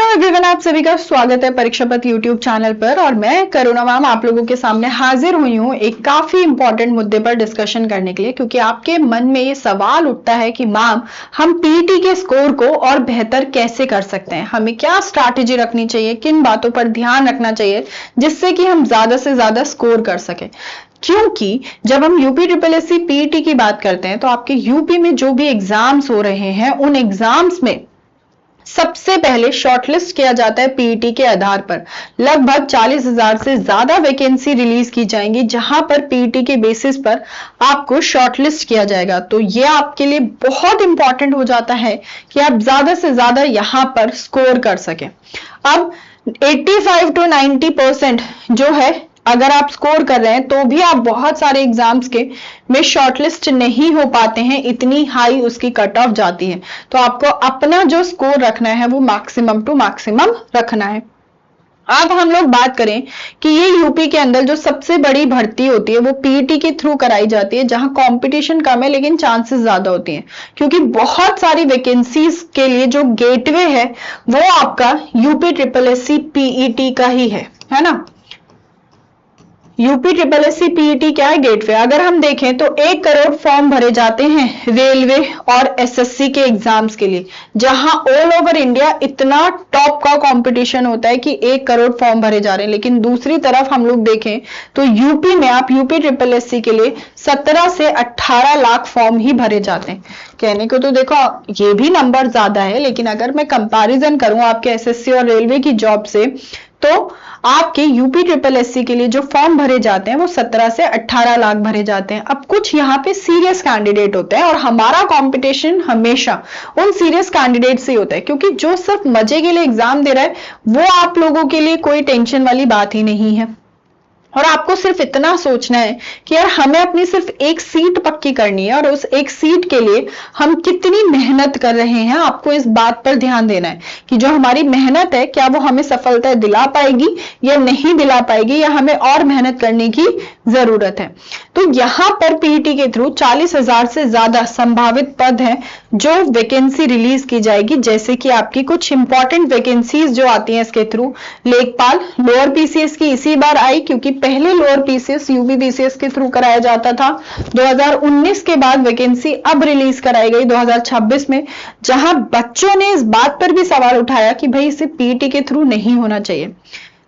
Hello everyone, आप सभी का स्वागत है परीक्षा पथ यूट्यूब चैनल पर। और मैं करुणा मैम आप लोगों के सामने हाजिर हुई हूँ एक काफी इंपॉर्टेंट मुद्दे पर डिस्कशन करने के लिए, क्योंकि आपके मन में ये सवाल उठता है कि मैम हम पीईटी के स्कोर को और बेहतर कैसे कर सकते हैं, हमें क्या स्ट्रैटेजी रखनी चाहिए, किन बातों पर ध्यान रखना चाहिए जिससे कि हम ज्यादा से ज्यादा स्कोर कर सके। क्योंकि जब हम यूपी ट्रिपल एससी पीईटी की बात करते हैं तो आपके यूपी में जो भी एग्जाम्स हो रहे हैं उन एग्जाम्स में सबसे पहले शॉर्टलिस्ट किया जाता है पीईटी के आधार पर। लगभग 40,000 से ज्यादा वैकेंसी रिलीज की जाएंगी जहां पर पीईटी के बेसिस पर आपको शॉर्टलिस्ट किया जाएगा। तो ये आपके लिए बहुत इंपॉर्टेंट हो जाता है कि आप ज्यादा से ज्यादा यहां पर स्कोर कर सकें। अब 85 to 90% जो है अगर आप स्कोर कर रहे हैं तो भी आप बहुत सारे एग्जाम्स के में शॉर्टलिस्ट नहीं हो पाते हैं, इतनी हाई उसकी कट ऑफ जाती है। तो आपको अपना जो स्कोर रखना है वो मैक्सिमम टू मैक्सिमम रखना है। अब हम लोग बात करें कि ये यूपी के अंदर जो सबसे बड़ी भर्ती होती है वो पीईटी के थ्रू कराई जाती है, जहां कंपटीशन कम है लेकिन चांसेस ज्यादा होती हैं, क्योंकि बहुत सारी वैकेंसीज के लिए जो गेटवे है वो आपका यूपी ट्रिपल एससी पीईटी का ही है ना। यूपी ट्रिपल एससी पीईटी क्या है? गेटवे। अगर हम देखें तो 1 करोड़ फॉर्म भरे जाते हैं रेलवे और एसएससी के एग्जाम्स के लिए, जहां ऑल ओवर इंडिया इतना टॉप का कंपटीशन होता है कि 1 करोड़ फॉर्म भरे जा रहे हैं। लेकिन दूसरी तरफ हम लोग देखें तो यूपी में आप यूपी ट्रिपल एससी के लिए 17 से 18 लाख फॉर्म ही भरे जाते हैं। कहने को तो देखो ये भी नंबर ज्यादा है, लेकिन अगर मैं कंपैरिजन करूं आपके एसएससी और रेलवे की जॉब से तो आपके यूपी ट्रिपल एससी के लिए जो फॉर्म भरे जाते हैं वो 17 से 18 लाख भरे जाते हैं। अब कुछ यहाँ पे सीरियस कैंडिडेट होते हैं और हमारा कंपटीशन हमेशा उन सीरियस कैंडिडेट से होता है, क्योंकि जो सिर्फ मजे के लिए एग्जाम दे रहा है वो आप लोगों के लिए कोई टेंशन वाली बात ही नहीं है। और आपको सिर्फ इतना सोचना है कि यार हमें अपनी सिर्फ एक सीट पक्की करनी है और उस एक सीट के लिए हम कितनी मेहनत कर रहे हैं, आपको इस बात पर ध्यान देना है कि जो हमारी मेहनत है क्या वो हमें सफलता दिला पाएगी या नहीं दिला पाएगी, या हमें और मेहनत करने की जरूरत है। तो यहां पर पीईटी के थ्रू 40,000 से ज्यादा संभावित पद हैं जो वैकेंसी रिलीज की जाएगी, जैसे कि आपकी कुछ इंपॉर्टेंट वैकेंसीज जो आती हैं इसके थ्रू। लेखपाल लोअर पीसीएस की इसी बार आई, क्योंकि पहले लोअर पीसीएस यूपी पीसीएस के थ्रू कराया जाता था। 2019 के बाद वैकेंसी अब रिलीज कराई गई 2026 में, जहां बच्चों ने इस बात पर भी सवाल उठाया कि भाई इसे पीईटी के थ्रू नहीं होना चाहिए,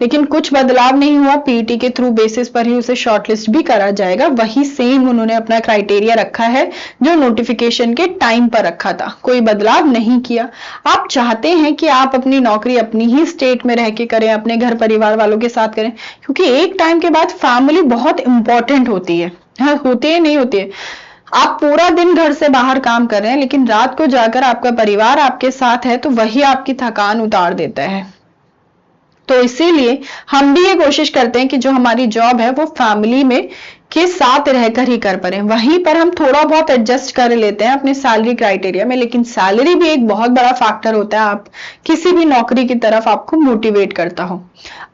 लेकिन कुछ बदलाव नहीं हुआ, पीईटी के थ्रू बेसिस पर ही उसे शॉर्टलिस्ट भी करा जाएगा। वही सेम उन्होंने अपना क्राइटेरिया रखा है जो नोटिफिकेशन के टाइम पर रखा था, कोई बदलाव नहीं किया। आप चाहते हैं कि आप अपनी नौकरी अपनी ही स्टेट में रह के करें, अपने घर परिवार वालों के साथ करें, क्योंकि एक टाइम के बाद फैमिली बहुत इंपॉर्टेंट होती है। हाँ, होती है नहीं होती है। आप पूरा दिन घर से बाहर काम कर रहे हैं लेकिन रात को जाकर आपका परिवार आपके साथ है तो वही आपकी थकान उतार देता है। तो इसीलिए हम भी ये कोशिश करते हैं कि जो हमारी जॉब है वो फैमिली में के साथ रहकर ही कर पाए। वहीं पर हम थोड़ा बहुत एडजस्ट कर लेते हैं अपने सैलरी क्राइटेरिया में, लेकिन सैलरी भी एक बहुत बड़ा फैक्टर होता है आप किसी भी नौकरी की तरफ आपको मोटिवेट करता हो।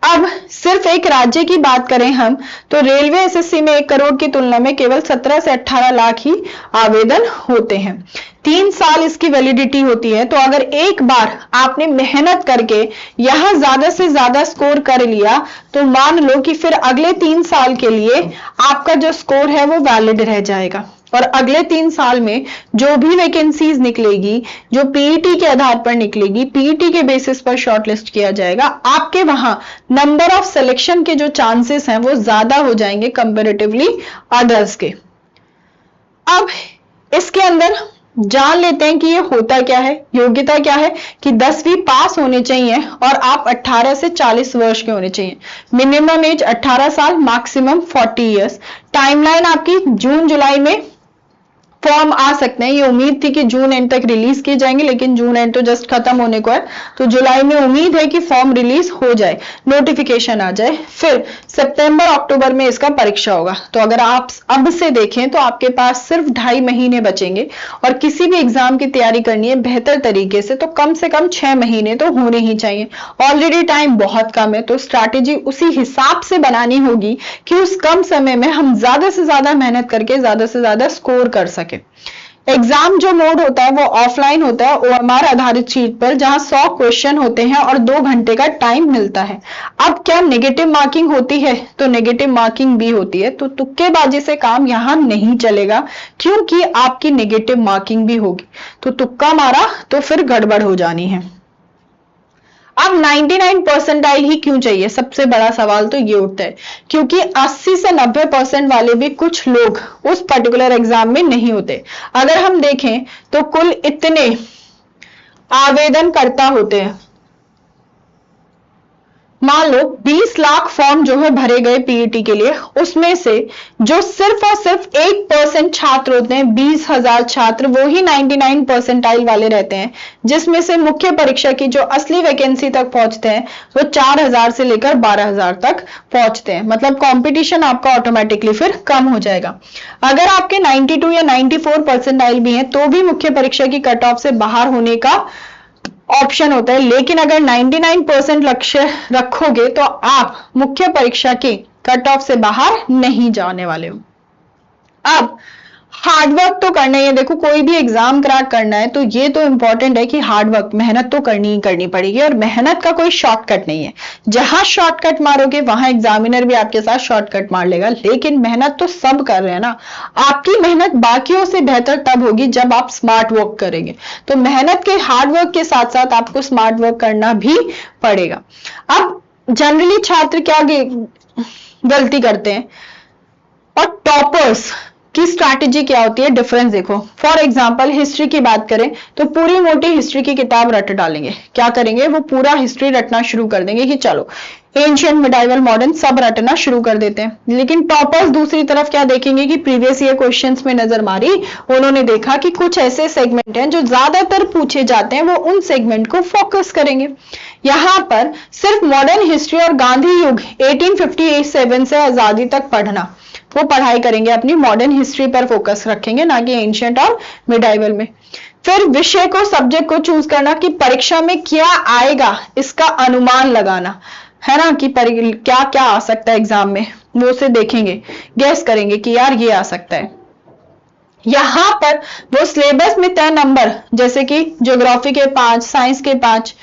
अब सिर्फ एक राज्य की बात करें हम तो रेलवे एसएससी में 1 करोड़ की तुलना में केवल 17 से 18 लाख ही आवेदन होते हैं। 3 साल इसकी वैलिडिटी होती है। तो अगर एक बार आपने मेहनत करके यहां ज्यादा से ज्यादा स्कोर कर लिया तो मान लो कि फिर अगले 3 साल के लिए आपका जो स्कोर है वो वैलिड रह जाएगा। और अगले 3 साल में जो भी वैकेंसीज निकलेगी जो पीईटी के आधार पर निकलेगी, पीईटी के बेसिस पर शॉर्टलिस्ट किया जाएगा, आपके वहां नंबर ऑफ सिलेक्शन के जो चांसेस हैं वो ज्यादा हो जाएंगे कंपैरेटिवली अदर्स के। अब इसके अंदर जान लेते हैं कि ये होता क्या है। योग्यता क्या है कि 10वीं पास होने चाहिए और आप 18 से 40 वर्ष के होने चाहिए। मिनिमम एज 18 साल, मैक्सिमम 40 इयर्स। टाइमलाइन आपकी जून जुलाई में फॉर्म आ सकते हैं। ये उम्मीद थी कि जून एंड तक रिलीज किए जाएंगे, लेकिन जून एंड तो जस्ट खत्म होने को है, तो जुलाई में उम्मीद है कि फॉर्म रिलीज हो जाए, नोटिफिकेशन आ जाए, फिर सितंबर अक्टूबर में इसका परीक्षा होगा। तो अगर आप अब से देखें तो आपके पास सिर्फ 2.5 महीने बचेंगे और किसी भी एग्जाम की तैयारी करनी है बेहतर तरीके से तो कम 6 महीने तो होने ही चाहिए। ऑलरेडी टाइम बहुत कम है, तो स्ट्रैटेजी उसी हिसाब से बनानी होगी कि उस कम समय में हम ज्यादा से ज्यादा मेहनत करके ज्यादा से ज्यादा स्कोर कर सके। एग्जाम जो मोड होता है वो ऑफलाइन होता है, ओएमआर आधारित शीट पर, जहां 100 क्वेश्चन होते हैं और 2 घंटे का टाइम मिलता है। अब क्या नेगेटिव मार्किंग होती है? तो नेगेटिव मार्किंग भी होती है, तो तुक्केबाजी से काम यहां नहीं चलेगा, क्योंकि आपकी नेगेटिव मार्किंग भी होगी। तो तुक्का मारा तो फिर गड़बड़ हो जानी है। अब 99 परसेंटाइल ही क्यों चाहिए? सबसे बड़ा सवाल तो ये उठता है, क्योंकि 80 से 90% वाले भी कुछ लोग उस पर्टिकुलर एग्जाम में नहीं होते। अगर हम देखें तो कुल इतने आवेदनकर्ता होते हैं, मान लो 20 लाख फॉर्म जो है भरे गए पीईटी के लिए, उसमें से जो सिर्फ और सिर्फ 1% छात्र होते हैं, 20,000 छात्र, वो ही 99 परसेंटाइल वाले रहते हैं, जिसमें से मुख्य परीक्षा की जो असली वैकेंसी तक पहुंचते हैं वो 4,000 से लेकर 12,000 तक पहुंचते हैं। मतलब कंपटीशन आपका ऑटोमेटिकली फिर कम हो जाएगा। अगर आपके 92 या 94 परसेंटाइल भी हैं तो भी मुख्य परीक्षा की कट ऑफ से बाहर होने का ऑप्शन होता है, लेकिन अगर 99% लक्ष्य रखोगे तो आप मुख्य परीक्षा की कट ऑफ से बाहर नहीं जाने वाले हो। अब हार्डवर्क तो करना ही है। देखो, कोई भी एग्जाम क्रैक करना है तो ये तो इंपॉर्टेंट है कि हार्डवर्क, मेहनत तो करनी ही करनी पड़ेगी, और मेहनत का कोई शॉर्टकट नहीं है। जहां शॉर्टकट मारोगे वहां एग्जामिनर भी आपके साथ शॉर्टकट मार लेगा, लेकिन मेहनत तो सब कर रहे हैं ना। आपकी मेहनत बाकियों से बेहतर तब होगी जब आप स्मार्ट वर्क करेंगे। तो मेहनत के, हार्डवर्क के साथ साथ आपको स्मार्ट वर्क करना भी पड़ेगा। अब जनरली छात्र क्या गलती करते हैं, और टॉपर्स की स्ट्रैटेजी क्या होती है, डिफरेंस देखो। फॉर एग्जाम्पल हिस्ट्री की बात करें तो पूरी मोटी हिस्ट्री की किताब रट डालेंगे। क्या करेंगे, वो पूरा हिस्ट्री रटना शुरू कर देंगे कि चलो एंशिएंट, मिडाइवल, मॉडर्न सब रटना शुरू कर देते हैं। लेकिन टॉपर्स दूसरी तरफ क्या देखेंगे कि प्रीवियस ईयर क्वेश्चंस में नजर मारी, उन्होंने देखा कि कुछ ऐसे सेगमेंट हैं जो ज्यादातर पूछे जाते हैं, वो उन सेगमेंट को फोकस करेंगे। यहां पर सिर्फ मॉडर्न हिस्ट्री और गांधी युग 1857 से आजादी तक पढ़ना, वो पढ़ाई करेंगे, अपनी मॉडर्न हिस्ट्री पर फोकस रखेंगे, ना कि एंशिएंट और मिडाइवल में। फिर विषय को, सब्जेक्ट को चूज करना कि परीक्षा में क्या आएगा, इसका अनुमान लगाना है ना, कि क्या क्या आ सकता है एग्जाम में, वो से देखेंगे, गैस करेंगे कि यार ये आ सकता है। यहां पर वो सिलेबस में तय नंबर, जैसे कि ज्योग्राफी के 5, साइंस के 5,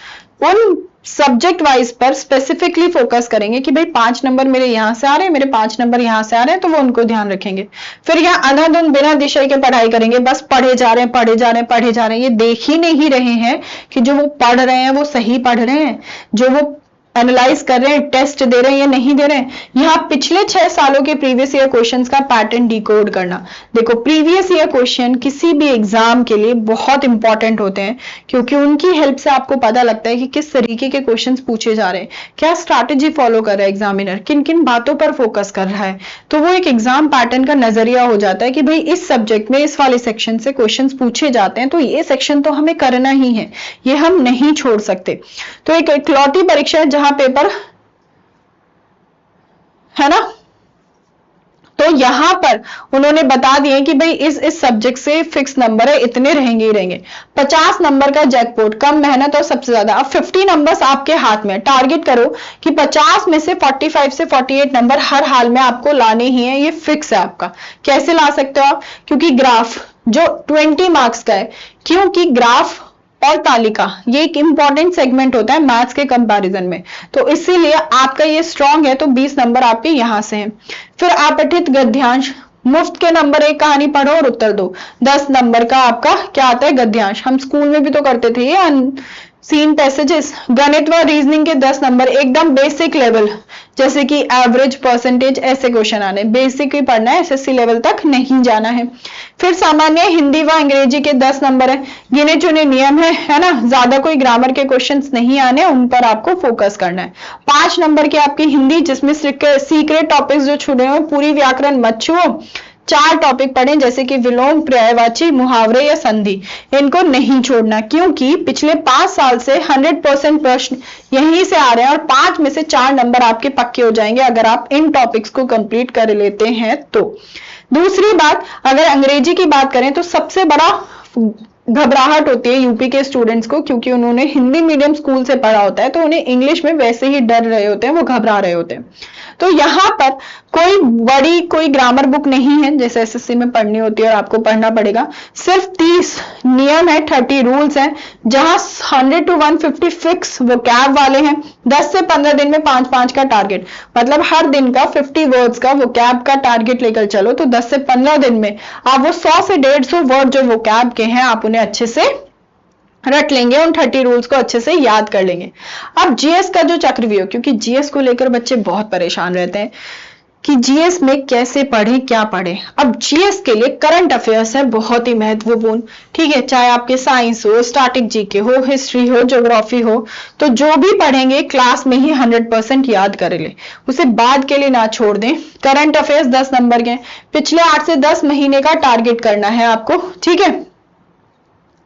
उन सब्जेक्ट वाइज पर स्पेसिफिकली फोकस करेंगे कि भाई 5 नंबर मेरे यहां से आ रहे हैं, मेरे 5 नंबर यहां से आ रहे हैं, तो वो उनको ध्यान रखेंगे। फिर यहाँ अंधाधुंध बिना दिशा के पढ़ाई करेंगे, बस पढ़े जा रहे हैं, पढ़े जा रहे हैं, पढ़े जा रहे हैं। ये देख ही नहीं रहे हैं कि जो वो पढ़ रहे हैं वो सही पढ़ रहे हैं, जो वो एनालाइज कर रहे हैं, टेस्ट दे रहे हैं या नहीं दे रहे हैं। यहाँ पिछले 6 सालों के प्रीवियस ईयर क्वेश्चंस का पैटर्न डिकोड करना। देखो, प्रीवियस ईयर क्वेश्चन किसी भी एग्जाम के लिए बहुत इंपॉर्टेंट होते हैं, क्योंकि उनकी हेल्प से आपको पता लगता है कि किस तरीके के क्वेश्चंस पूछे जा रहे हैं, क्या स्ट्रैटेजी फॉलो कर रहा है एग्जामिनर, किन किन बातों पर फोकस कर रहा है। तो वो एक एग्जाम पैटर्न का नजरिया हो जाता है कि भाई इस सब्जेक्ट में इस वाले सेक्शन से क्वेश्चन पूछे जाते हैं, तो ये सेक्शन तो हमें करना ही है, ये हम नहीं छोड़ सकते। तो एक इकलौती परीक्षा है जहां पेपर है ना, तो यहां पर उन्होंने बता दिए कि भाई इस सब्जेक्ट से फिक्स नंबर है, इतने रहेंगे ही रहेंगे। 50 नंबर का जैकपॉट, कम मेहनत और सबसे ज्यादा। अब 50 नंबर्स आपके हाथ में, टारगेट करो कि 50 में से 45 से 48 नंबर हर हाल में आपको लाने ही है, ये फिक्स है आपका। कैसे ला सकते हो आप, क्योंकि ग्राफ जो 20 मार्क्स का है, क्योंकि ग्राफ और तालिका ये एक इंपॉर्टेंट सेगमेंट होता है मैथ्स के कंपैरिजन में, तो इसीलिए आपका ये स्ट्रांग है, तो 20 नंबर आपके यहां से हैं। फिर अपठित गद्यांश, मुफ्त के नंबर, एक कहानी पढ़ो और उत्तर दो, 10 नंबर का आपका क्या आता है, गद्यांश। हम स्कूल में भी तो करते थे ये सीन पैसेजेस। गणित व रीजनिंग के 10 नंबर, एकदम बेसिक लेवल, जैसे कि एवरेज, परसेंटेज, ऐसे क्वेश्चन आने, बेसिक ही पढ़ना है, एसएससी लेवल तक नहीं जाना है। फिर सामान्य हिंदी व अंग्रेजी के 10 नंबर है, गिने चुने नियम है ना, ज्यादा कोई ग्रामर के क्वेश्चंस नहीं आने, उन पर आपको फोकस करना है। 5 नंबर की आपकी हिंदी, जिसमें सीक्रेट टॉपिक्स जो छुड़े हुए, पूरी व्याकरण मत छुओ। 4 टॉपिक पढ़ें, जैसे कि विलोम, पर्यायवाची, मुहावरे या संधि, इनको नहीं छोड़ना, क्योंकि पिछले 5 साल से 100% प्रश्न यहीं से आ रहे हैं, और 5 में से 4 नंबर आपके पक्के हो जाएंगे अगर आप इन टॉपिक्स को कंप्लीट कर लेते हैं तो। दूसरी बात, अगर अंग्रेजी की बात करें तो सबसे बड़ा घबराहट होती है यूपी के स्टूडेंट्स को, क्योंकि उन्होंने हिंदी मीडियम स्कूल से पढ़ा होता है, तो उन्हें इंग्लिश में वैसे ही डर रहे होते हैं, वो घबरा रहे होते हैं। तो यहां पर कोई बड़ी कोई ग्रामर बुक नहीं है जैसे एसएससी में पढ़नी होती है और आपको पढ़ना पड़ेगा। सिर्फ 30 नियम है, 30 रूल्स हैं, जहां 100 to 150 फिक्स वोकैब वाले हैं। 10 से 15 दिन में 5-5 का टारगेट, मतलब हर दिन का 50 वर्ड्स का वोकैब का टारगेट लेकर चलो तो 10 से 15 दिन में आप वो 100 से 150 वर्ड जो वोकैब के हैं आप उन्हें अच्छे से रट लेंगे, उन 30 रूल्स को अच्छे से याद कर लेंगे। अब जीएस का जो चक्रव्यूह, क्योंकि जीएस को लेकर बच्चे बहुत परेशान रहते हैं कि जीएस में कैसे पढ़े क्या पढ़े। अब जीएस के लिए करंट अफेयर्स है बहुत ही महत्वपूर्ण, ठीक है, चाहे आपके साइंस हो, स्टैटिक जीके हो, हिस्ट्री हो, ज्योग्राफी हो, तो जो भी पढ़ेंगे क्लास में ही 100% याद कर ले, उसे बाद के लिए ना छोड़ दें। करंट अफेयर्स 10 नंबर के, पिछले 8 से 10 महीने का टारगेट करना है आपको, ठीक है।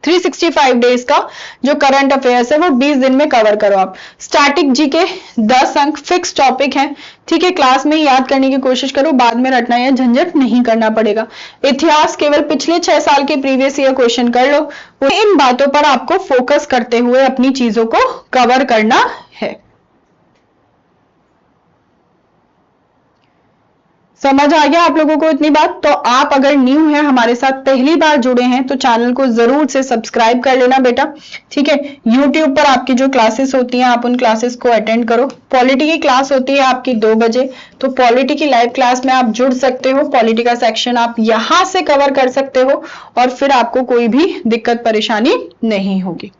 365 डेज का जो करंट अफेयर्स है वो 20 दिन में कवर करो आप। स्टैटिक जीके 10 अंक फिक्स टॉपिक है, ठीक है, क्लास में याद करने की कोशिश करो, बाद में रटना या झंझट नहीं करना पड़ेगा। इतिहास केवल पिछले 6 साल के प्रीवियस ईयर क्वेश्चन कर लो। इन बातों पर आपको फोकस करते हुए अपनी चीजों को कवर करना है। समझ आ गया आप लोगों को इतनी बात? तो आप अगर न्यू है, हमारे साथ पहली बार जुड़े हैं, तो चैनल को जरूर से सब्सक्राइब कर लेना बेटा, ठीक है। यूट्यूब पर आपकी जो क्लासेस होती हैं आप उन क्लासेस को अटेंड करो। पॉलिटी की क्लास होती है आपकी 2 बजे, तो पॉलिटी की लाइव क्लास में आप जुड़ सकते हो। पॉलिटी का सेक्शन आप यहां से कवर कर सकते हो और फिर आपको कोई भी दिक्कत परेशानी नहीं होगी,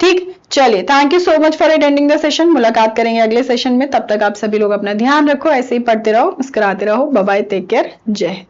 ठीक। चलिए, thank you so much for attending the session. मुलाकात करेंगे अगले सेशन में, तब तक आप सभी लोग अपना ध्यान रखो, ऐसे ही पढ़ते रहो, मुस्कुराते रहो। बाय बाय, टेक केयर, जय हिंद।